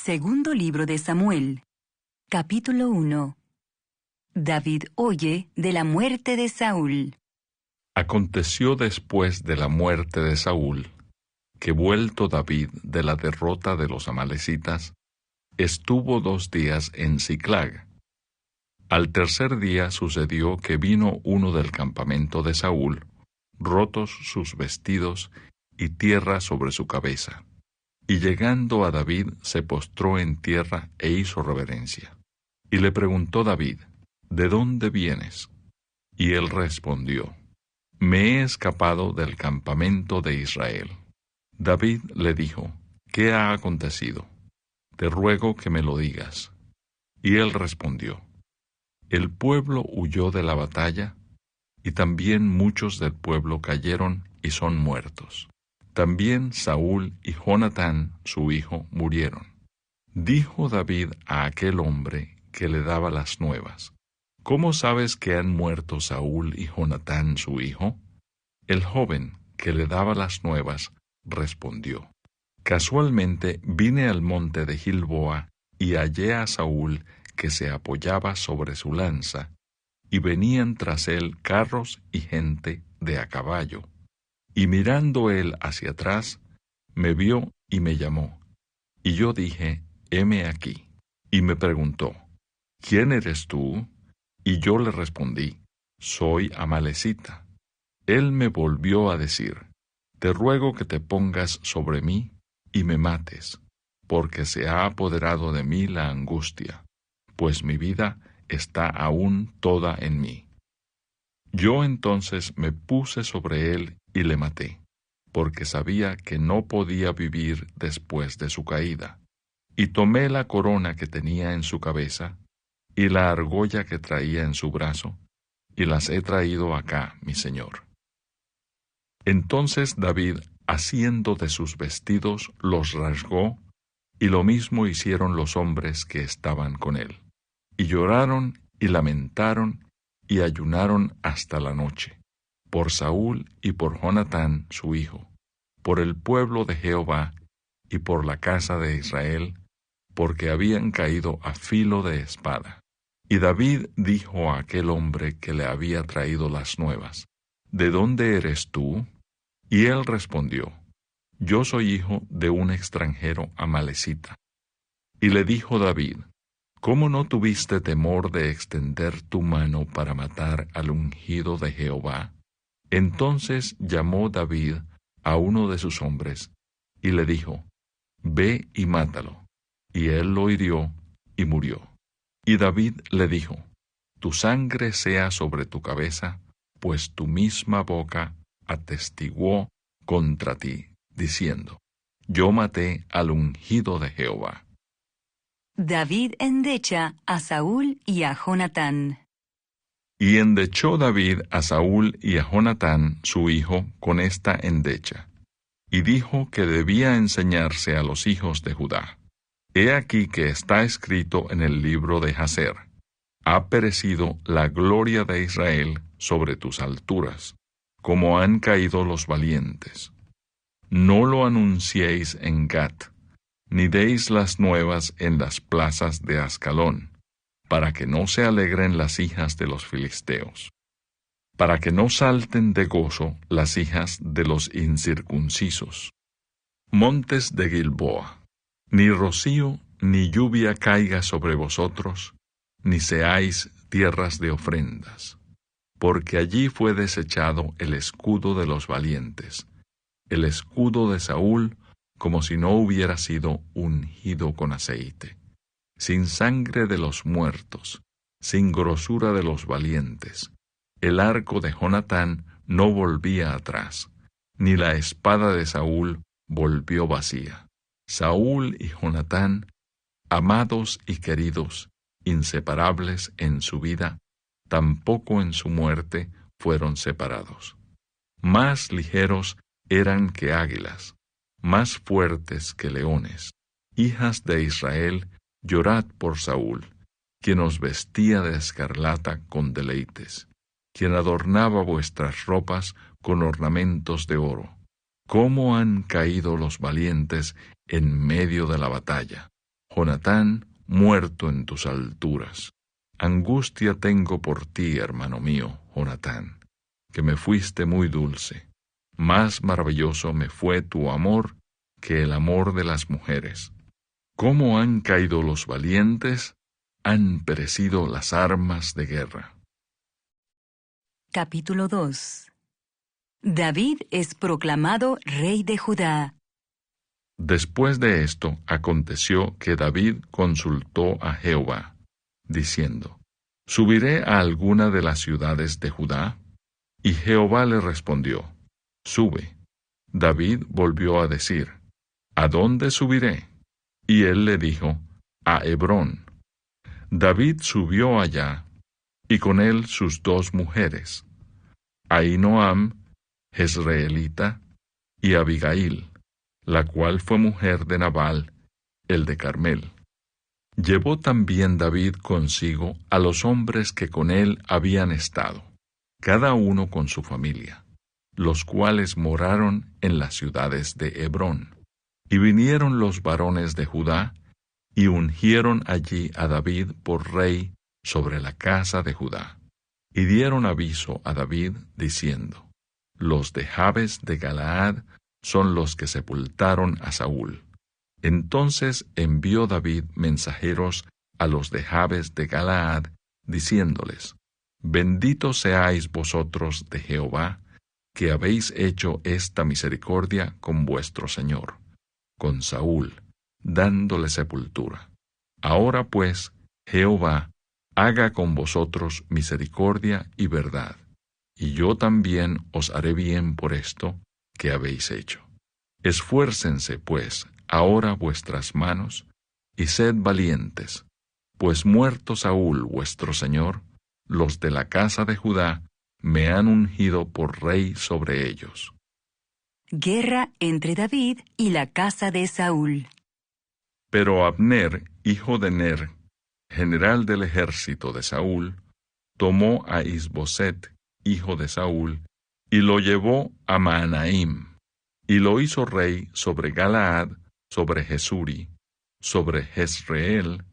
Segundo libro de Samuel, capítulo 1. David oye de la muerte de Saúl. Aconteció después de la muerte de Saúl, que vuelto David de la derrota de los amalecitas, estuvo 2 días en Siclag. Al tercer día sucedió que vino uno del campamento de Saúl, rotos sus vestidos y tierra sobre su cabeza. Y llegando a David se postró en tierra e hizo reverencia. Y le preguntó David, ¿de dónde vienes? Y él respondió, me he escapado del campamento de Israel. David le dijo, ¿qué ha acontecido? Te ruego que me lo digas. Y él respondió, el pueblo huyó de la batalla, y también muchos del pueblo cayeron y son muertos. También Saúl y Jonatán, su hijo, murieron. Dijo David a aquel hombre que le daba las nuevas, ¿cómo sabes que han muerto Saúl y Jonatán, su hijo? El joven que le daba las nuevas respondió, casualmente vine al monte de Gilboa y hallé a Saúl que se apoyaba sobre su lanza, y venían tras él carros y gente de a caballo. Y mirando él hacia atrás, me vio y me llamó. Y yo dije, heme aquí. Y me preguntó, ¿quién eres tú? Y yo le respondí, soy amalecita. Él me volvió a decir, te ruego que te pongas sobre mí y me mates, porque se ha apoderado de mí la angustia, pues mi vida está aún toda en mí. Yo entonces me puse sobre él y le maté, porque sabía que no podía vivir después de su caída. Y tomé la corona que tenía en su cabeza, y la argolla que traía en su brazo, y las he traído acá, mi señor. Entonces David, haciendo de sus vestidos, los rasgó, y lo mismo hicieron los hombres que estaban con él. Y lloraron y lamentaron y ayunaron hasta la noche, por Saúl y por Jonatán su hijo, por el pueblo de Jehová y por la casa de Israel, porque habían caído a filo de espada. Y David dijo a aquel hombre que le había traído las nuevas, ¿de dónde eres tú? Y él respondió, yo soy hijo de un extranjero amalecita. Y le dijo David, ¿cómo no tuviste temor de extender tu mano para matar al ungido de Jehová? Entonces llamó David a uno de sus hombres, y le dijo, ve y mátalo. Y él lo hirió, y murió. Y David le dijo, tu sangre sea sobre tu cabeza, pues tu misma boca atestiguó contra ti, diciendo, yo maté al ungido de Jehová. David endecha a Saúl y a Jonatán. Y endechó David a Saúl y a Jonatán, su hijo, con esta endecha, y dijo que debía enseñarse a los hijos de Judá. He aquí que está escrito en el libro de Jaser, ha perecido la gloria de Israel sobre tus alturas, como han caído los valientes. No lo anunciéis en Gat, ni deis las nuevas en las plazas de Ascalón, para que no se alegren las hijas de los filisteos, para que no salten de gozo las hijas de los incircuncisos. Montes de Gilboa, ni rocío ni lluvia caiga sobre vosotros, ni seáis tierras de ofrendas, porque allí fue desechado el escudo de los valientes, el escudo de Saúl, como si no hubiera sido ungido con aceite, sin sangre de los muertos, sin grosura de los valientes. El arco de Jonatán no volvía atrás, ni la espada de Saúl volvió vacía. Saúl y Jonatán, amados y queridos, inseparables en su vida, tampoco en su muerte fueron separados. Más ligeros eran que águilas, más fuertes que leones. Hijas de Israel, llorad por Saúl, quien os vestía de escarlata con deleites, quien adornaba vuestras ropas con ornamentos de oro. Cómo han caído los valientes en medio de la batalla. Jonatán, muerto en tus alturas. Angustia tengo por ti, hermano mío, Jonatán, que me fuiste muy dulce. Más maravilloso me fue tu amor que el amor de las mujeres. ¿Cómo han caído los valientes? Han perecido las armas de guerra. Capítulo 2. David es proclamado rey de Judá. Después de esto, aconteció que David consultó a Jehová, diciendo, ¿subiré a alguna de las ciudades de Judá? Y Jehová le respondió, sube. David volvió a decir, ¿a dónde subiré? Y él le dijo, a Hebrón. David subió allá, y con él sus 2 mujeres, Ahinoam, jezreelita, y Abigail, la cual fue mujer de Nabal, el de Carmel. Llevó también David consigo a los hombres que con él habían estado, cada uno con su familia, los cuales moraron en las ciudades de Hebrón. Y vinieron los varones de Judá, y ungieron allí a David por rey sobre la casa de Judá. Y dieron aviso a David, diciendo, los de Jabes de Galaad son los que sepultaron a Saúl. Entonces envió David mensajeros a los de Jabes de Galaad, diciéndoles, benditos seáis vosotros de Jehová, que habéis hecho esta misericordia con vuestro señor, con Saúl, dándole sepultura. Ahora pues, Jehová, haga con vosotros misericordia y verdad, y yo también os haré bien por esto que habéis hecho. Esfuércense, pues, ahora vuestras manos, y sed valientes, pues muerto Saúl vuestro señor, los de la casa de Judá me han ungido por rey sobre ellos. Guerra entre David y la casa de Saúl. Pero Abner, hijo de Ner, general del ejército de Saúl, tomó a Isboset, hijo de Saúl, y lo llevó a Mahanaim, y lo hizo rey sobre Galaad, sobre Jesuri, sobre Jezreel,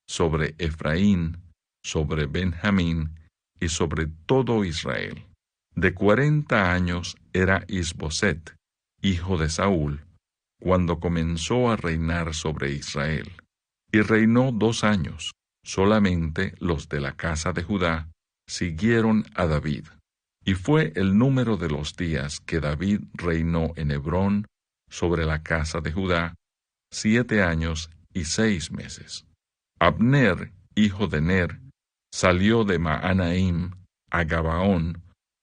sobre Efraín, sobre Benjamín, y sobre todo Israel. De 40 años era Isboset, hijo de Saúl, cuando comenzó a reinar sobre Israel, y reinó 2 años. Solamente los de la casa de Judá siguieron a David, y fue el número de los días que David reinó en Hebrón sobre la casa de Judá, 7 años y 6 meses. Abner, hijo de Ner, salió de Mahanaim a Gabaón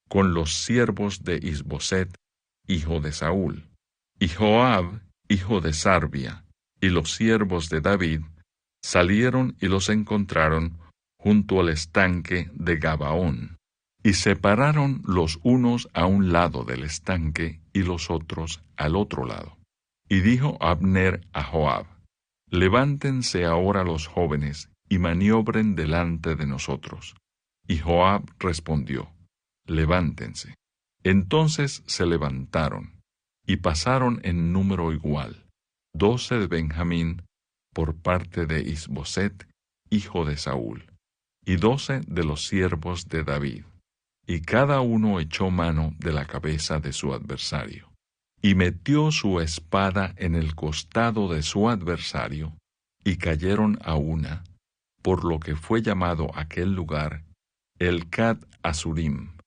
con los siervos de Isboset, hijo de Saúl, y Joab, hijo de Sarbia, y los siervos de David, salieron y los encontraron junto al estanque de Gabaón, y se pararon los unos a un lado del estanque y los otros al otro lado. Y dijo Abner a Joab, levántense ahora los jóvenes y maniobren delante de nosotros. Y Joab respondió, levántense. Entonces se levantaron, y pasaron en número igual, 12 de Benjamín, por parte de Isboset, hijo de Saúl, y 12 de los siervos de David, y cada uno echó mano de la cabeza de su adversario, y metió su espada en el costado de su adversario, y cayeron a una, por lo que fue llamado aquel lugar el Cat Asurim,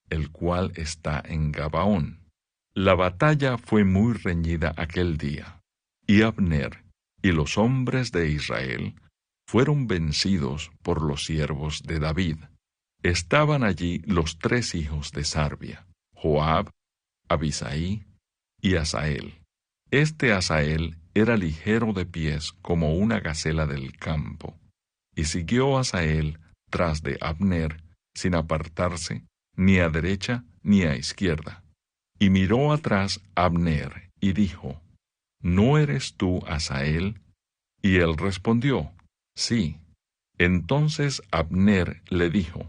el cual está en Gabaón. La batalla fue muy reñida aquel día, y Abner y los hombres de Israel fueron vencidos por los siervos de David. Estaban allí los 3 hijos de Sarbia, Joab, Abisai y Asael. Este Asael era ligero de pies como una gacela del campo, y siguió Asael tras de Abner sin apartarse ni a derecha ni a izquierda. Y miró atrás Abner y dijo, ¿no eres tú Asael? Y él respondió, sí. Entonces Abner le dijo,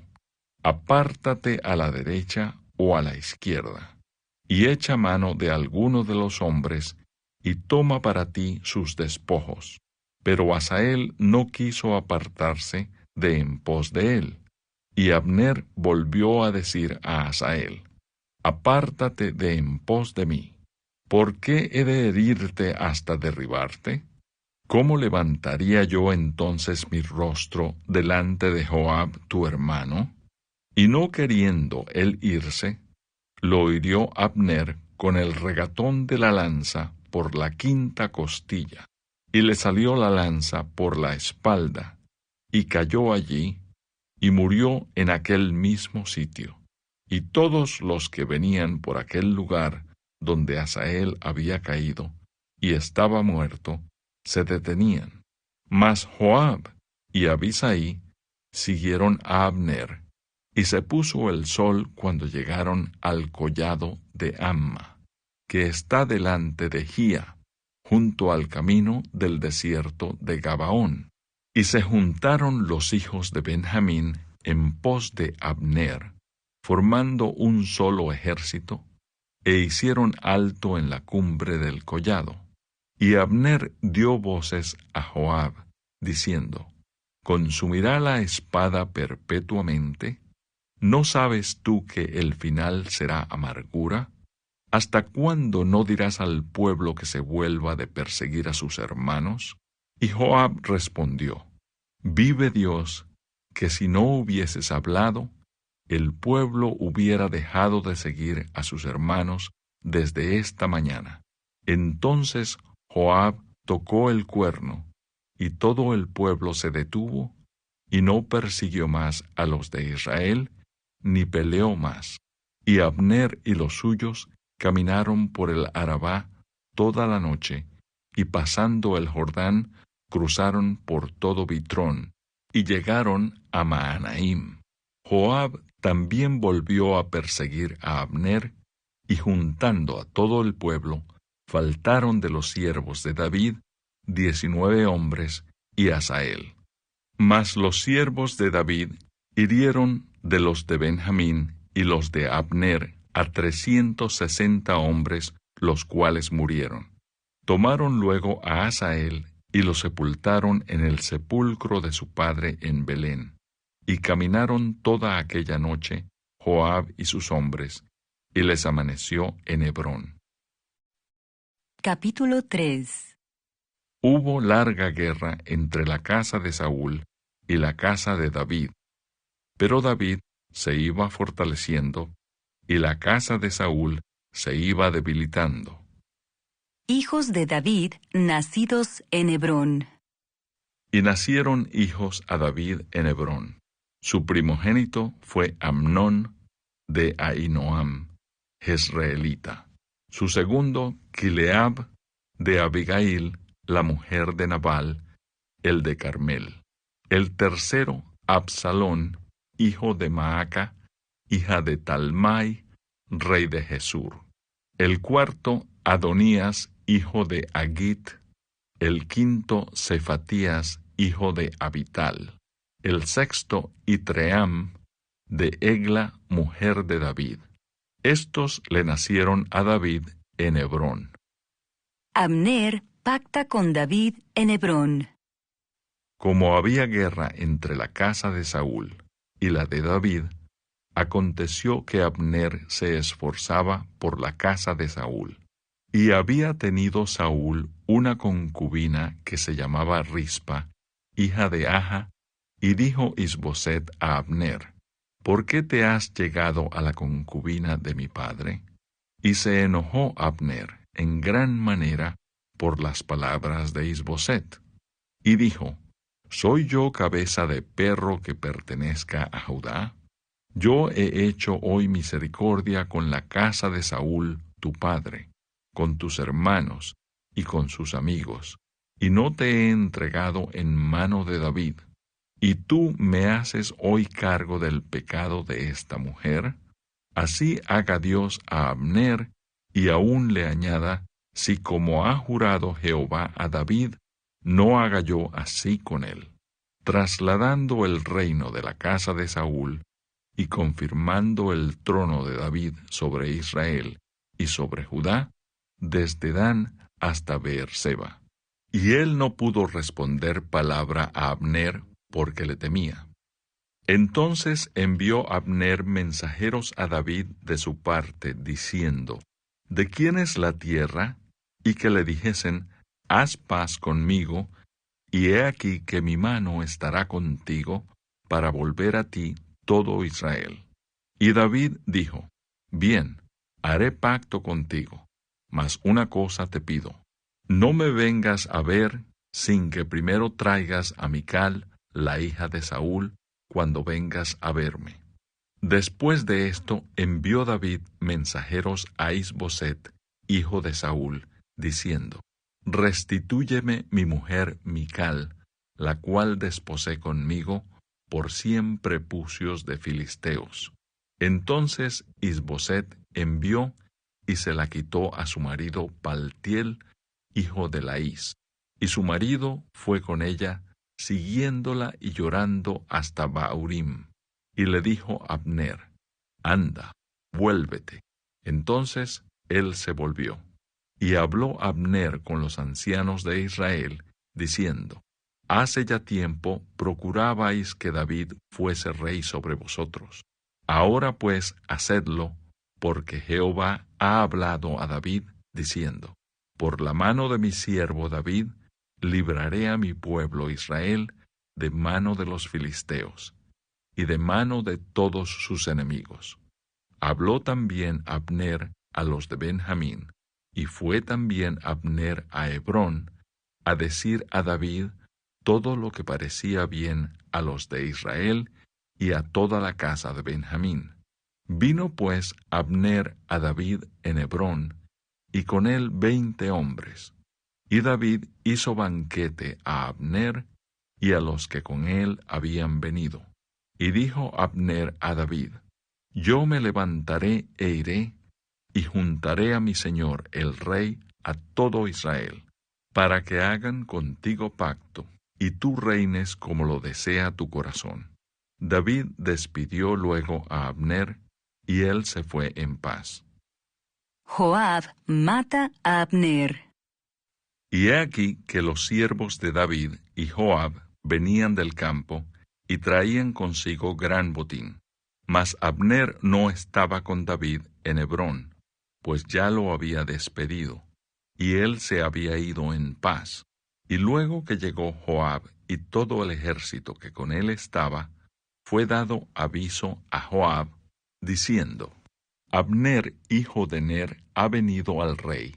apártate a la derecha o a la izquierda, y echa mano de alguno de los hombres, y toma para ti sus despojos. Pero Asael no quiso apartarse de en pos de él. Y Abner volvió a decir a Asael: Apártate de en pos de mí. ¿Por qué he de herirte hasta derribarte? ¿Cómo levantaría yo entonces mi rostro delante de Joab tu hermano? Y no queriendo él irse, lo hirió Abner con el regatón de la lanza por la quinta costilla, y le salió la lanza por la espalda, y cayó allí, y murió en aquel mismo sitio. Y todos los que venían por aquel lugar donde Asael había caído, y estaba muerto, se detenían. Mas Joab y Abisai siguieron a Abner, y se puso el sol cuando llegaron al collado de Amma, que está delante de Gía, junto al camino del desierto de Gabaón. Y se juntaron los hijos de Benjamín en pos de Abner, formando un solo ejército, e hicieron alto en la cumbre del collado. Y Abner dio voces a Joab, diciendo: ¿Consumirá la espada perpetuamente? ¿No sabes tú que el final será amargura? ¿Hasta cuándo no dirás al pueblo que se vuelva de perseguir a sus hermanos? Y Joab respondió: Vive Dios, que si no hubieses hablado, el pueblo hubiera dejado de seguir a sus hermanos desde esta mañana. Entonces Joab tocó el cuerno, y todo el pueblo se detuvo, y no persiguió más a los de Israel, ni peleó más. Y Abner y los suyos caminaron por el Arabá toda la noche, y pasando el Jordán, cruzaron por todo Bitrón, y llegaron a Mahanaim. Joab también volvió a perseguir a Abner, y juntando a todo el pueblo, faltaron de los siervos de David 19 hombres y Asael. Mas los siervos de David hirieron de los de Benjamín y los de Abner a 360 hombres, los cuales murieron. Tomaron luego a Asael y lo sepultaron en el sepulcro de su padre en Belén. Y caminaron toda aquella noche Joab y sus hombres, y les amaneció en Hebrón. Capítulo 3. Hubo larga guerra entre la casa de Saúl y la casa de David, pero David se iba fortaleciendo, y la casa de Saúl se iba debilitando. Hijos de David, nacidos en Hebrón. Y nacieron hijos a David en Hebrón. Su primogénito fue Amnón de Ahinoam, jezreelita. Su segundo, Kileab de Abigail, la mujer de Nabal, el de Carmel. El tercero, Absalón, hijo de Maaca, hija de Talmai, rey de Jesur. El cuarto, Adonías, hijo de Agit. El quinto, Cefatías, hijo de Abital. El sexto, Itream, de Egla, mujer de David. Estos le nacieron a David en Hebrón. Abner pacta con David en Hebrón. Como había guerra entre la casa de Saúl y la de David, aconteció que Abner se esforzaba por la casa de Saúl. Y había tenido Saúl una concubina que se llamaba Rispa, hija de Aja, y dijo Isboset a Abner: ¿Por qué te has llegado a la concubina de mi padre? Y se enojó Abner en gran manera por las palabras de Isboset, y dijo: ¿Soy yo cabeza de perro que pertenezca a Judá? Yo he hecho hoy misericordia con la casa de Saúl tu padre, con tus hermanos y con sus amigos, y no te he entregado en mano de David. ¿Y tú me haces hoy cargo del pecado de esta mujer? Así haga Dios a Abner, y aún le añada, si como ha jurado Jehová a David, no haga yo así con él, trasladando el reino de la casa de Saúl, y confirmando el trono de David sobre Israel y sobre Judá, desde Dan hasta Beerseba. Y él no pudo responder palabra a Abner porque le temía. Entonces envió Abner mensajeros a David de su parte, diciendo, ¿de quién es la tierra? Y que le dijesen, haz paz conmigo, y he aquí que mi mano estará contigo, para volver a ti todo Israel. Y David dijo, bien, haré pacto contigo, mas una cosa te pido, no me vengas a ver sin que primero traigas a Mical, la hija de Saúl, cuando vengas a verme. Después de esto envió David mensajeros a Is-Boset, hijo de Saúl, diciendo, restitúyeme mi mujer Mical, la cual desposé conmigo por 100 prepucios de filisteos. Entonces Is-Boset envió y se la quitó a su marido Paltiel, hijo de Laís, y su marido fue con ella, siguiéndola y llorando hasta Bahurim. Y le dijo Abner, anda, vuélvete. Entonces él se volvió. Y habló Abner con los ancianos de Israel, diciendo, hace ya tiempo procurabais que David fuese rey sobre vosotros. Ahora pues hacedlo, porque Jehová ha hablado a David, diciendo, por la mano de mi siervo David, libraré a mi pueblo Israel de mano de los filisteos, y de mano de todos sus enemigos. Habló también Abner a los de Benjamín, y fue también Abner a Hebrón, a decir a David todo lo que parecía bien a los de Israel y a toda la casa de Benjamín. Vino pues Abner a David en Hebrón, y con él 20 hombres. Y David hizo banquete a Abner y a los que con él habían venido. Y dijo Abner a David, yo me levantaré e iré, y juntaré a mi señor el rey a todo Israel, para que hagan contigo pacto, y tú reines como lo desea tu corazón. David despidió luego a Abner, y él se fue en paz. Joab mata a Abner. Y he aquí que los siervos de David y Joab venían del campo, y traían consigo gran botín. Mas Abner no estaba con David en Hebrón, pues ya lo había despedido, y él se había ido en paz. Y luego que llegó Joab y todo el ejército que con él estaba, fue dado aviso a Joab, diciendo, Abner, hijo de Ner, ha venido al rey,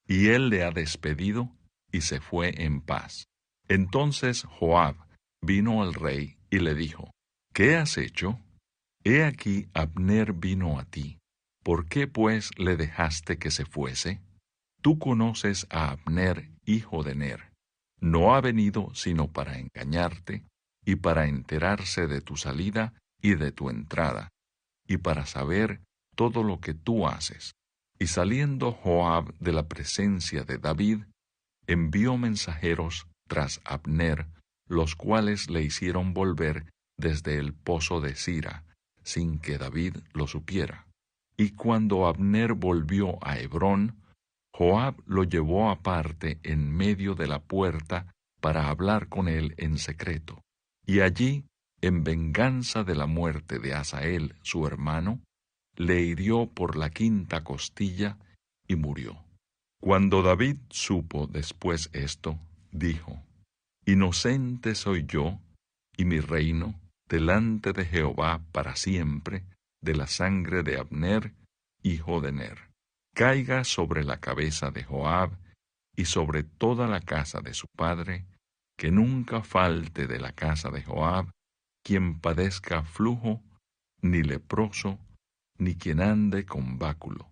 y él le ha despedido, y se fue en paz. Entonces Joab vino al rey y le dijo, ¿qué has hecho? He aquí Abner vino a ti. ¿Por qué pues le dejaste que se fuese? Tú conoces a Abner, hijo de Ner. No ha venido sino para engañarte, y para enterarse de tu salida y de tu entrada, y para saber todo lo que tú haces. Y saliendo Joab de la presencia de David, envió mensajeros tras Abner, los cuales le hicieron volver desde el pozo de Sira, sin que David lo supiera. Y cuando Abner volvió a Hebrón, Joab lo llevó aparte en medio de la puerta para hablar con él en secreto. Y allí, en venganza de la muerte de Asael, su hermano, le hirió por la 5ª costilla y murió. Cuando David supo después esto, dijo, Inocente soy yo y mi reino delante de Jehová para siempre de la sangre de Abner, hijo de Ner. Caiga sobre la cabeza de Joab y sobre toda la casa de su padre, que nunca falte de la casa de Joab quien padezca flujo, ni leproso, ni quien ande con báculo,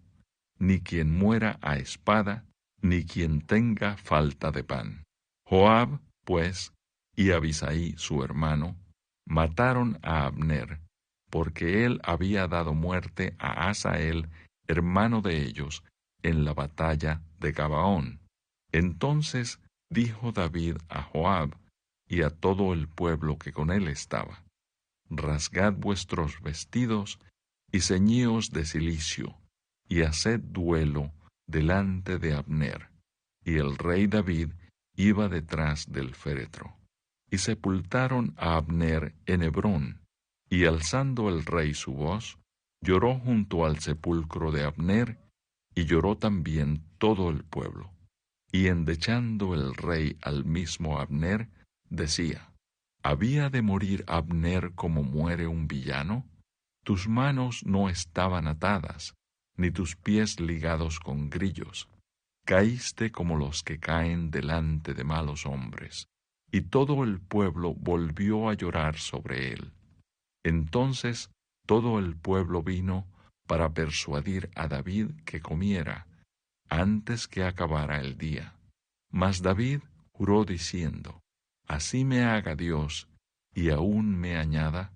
ni quien muera a espada, ni quien tenga falta de pan. Joab, pues, y Abisaí su hermano, mataron a Abner, porque él había dado muerte a Asael, hermano de ellos, en la batalla de Gabaón. Entonces dijo David a Joab y a todo el pueblo que con él estaba, Rasgad vuestros vestidos y ceñíos de cilicio, y haced duelo delante de Abner. Y el rey David iba detrás del féretro. Y sepultaron a Abner en Hebrón, y alzando el rey su voz, lloró junto al sepulcro de Abner, y lloró también todo el pueblo. Y endechando el rey al mismo Abner, decía: ¿Había de morir Abner como muere un villano? Tus manos no estaban atadas, ni tus pies ligados con grillos. Caíste como los que caen delante de malos hombres. Y todo el pueblo volvió a llorar sobre él. Entonces todo el pueblo vino para persuadir a David que comiera, antes que acabara el día. Mas David juró diciendo: Así me haga Dios, y aún me añada,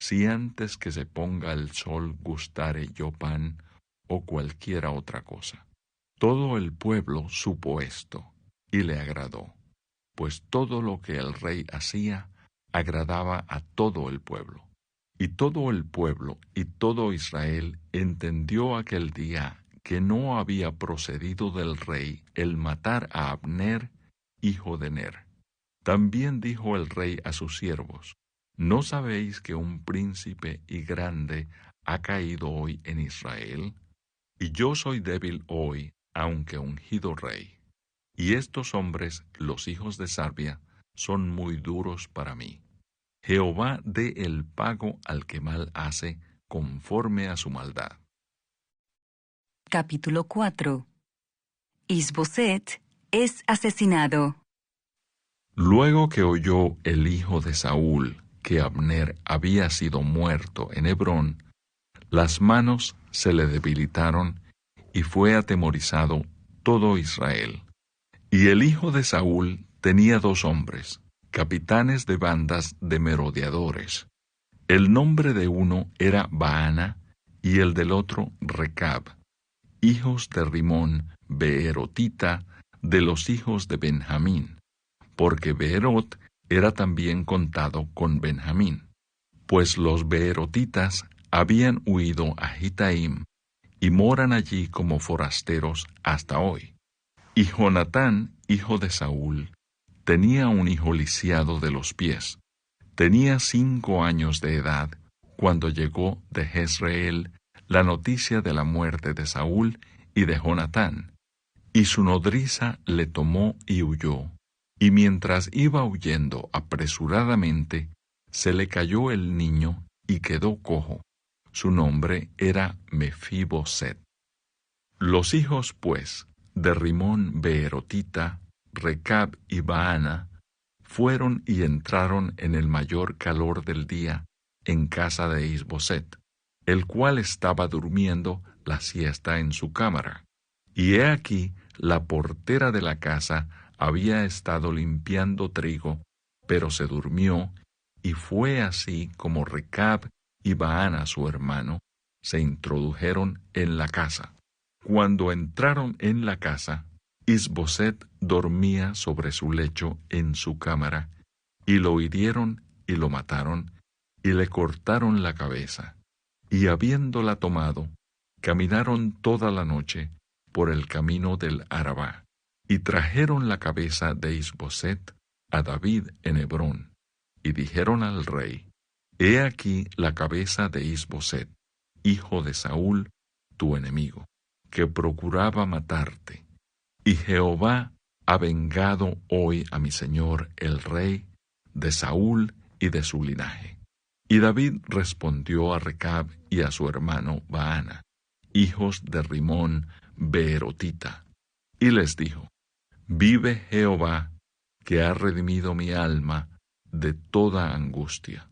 si antes que se ponga el sol gustare yo pan o cualquiera otra cosa. Todo el pueblo supo esto, y le agradó, pues todo lo que el rey hacía agradaba a todo el pueblo. Y todo el pueblo y todo Israel entendió aquel día que no había procedido del rey el matar a Abner, hijo de Ner. También dijo el rey a sus siervos: ¿No sabéis que un príncipe y grande ha caído hoy en Israel? Y yo soy débil hoy, aunque ungido rey. Y estos hombres, los hijos de Sarbia, son muy duros para mí. Jehová dé el pago al que mal hace, conforme a su maldad. Capítulo 4. Isboset es asesinado. Luego que oyó el hijo de Saúl que Abner había sido muerto en Hebrón, las manos se le debilitaron y fue atemorizado todo Israel. Y el hijo de Saúl tenía 2 hombres, capitanes de bandas de merodeadores. El nombre de uno era Baana y el del otro Recab, hijos de Rimón beerotita, de los hijos de Benjamín, porque Beerot era también contado con Benjamín, pues los beerotitas habían huido a Gitaim y moran allí como forasteros hasta hoy. Y Jonatán, hijo de Saúl, tenía un hijo lisiado de los pies. Tenía 5 años de edad cuando llegó de Jezreel la noticia de la muerte de Saúl y de Jonatán, y su nodriza le tomó y huyó, y mientras iba huyendo apresuradamente, se le cayó el niño y quedó cojo. Su nombre era Mefiboset. Los hijos, pues, de Rimón beerotita, Recab y Baana, fueron y entraron en el mayor calor del día en casa de Isboset, el cual estaba durmiendo la siesta en su cámara. Y he aquí, la portera de la casa había estado limpiando trigo, pero se durmió, y fue así como Recab y Baana su hermano se introdujeron en la casa. Cuando entraron en la casa, Isboset dormía sobre su lecho en su cámara, y lo hirieron y lo mataron, y le cortaron la cabeza. Y habiéndola tomado, caminaron toda la noche por el camino del Arabá, y trajeron la cabeza de Isboset a David en Hebrón, y dijeron al rey: He aquí la cabeza de Isboset, hijo de Saúl, tu enemigo, que procuraba matarte. Y Jehová ha vengado hoy a mi señor el rey de Saúl y de su linaje. Y David respondió a Recab y a su hermano Baana, hijos de Rimón beerotita, y les dijo: Vive Jehová, que ha redimido mi alma de toda angustia,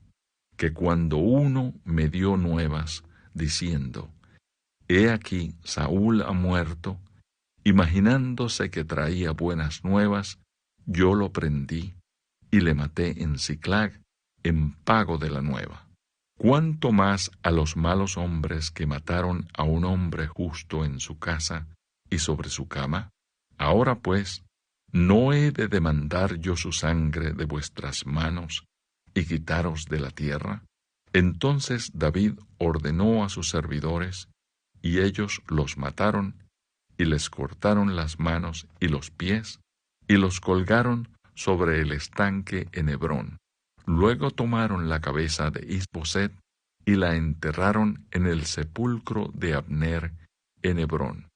que cuando uno me dio nuevas, diciendo: He aquí Saúl ha muerto, imaginándose que traía buenas nuevas, yo lo prendí y le maté en Siclag en pago de la nueva. ¿Cuánto más a los malos hombres que mataron a un hombre justo en su casa y sobre su cama? Ahora pues, ¿no he de demandar yo su sangre de vuestras manos y quitaros de la tierra? Entonces David ordenó a sus servidores, y ellos los mataron, y les cortaron las manos y los pies, y los colgaron sobre el estanque en Hebrón. Luego tomaron la cabeza de Is-Boset y la enterraron en el sepulcro de Abner en Hebrón.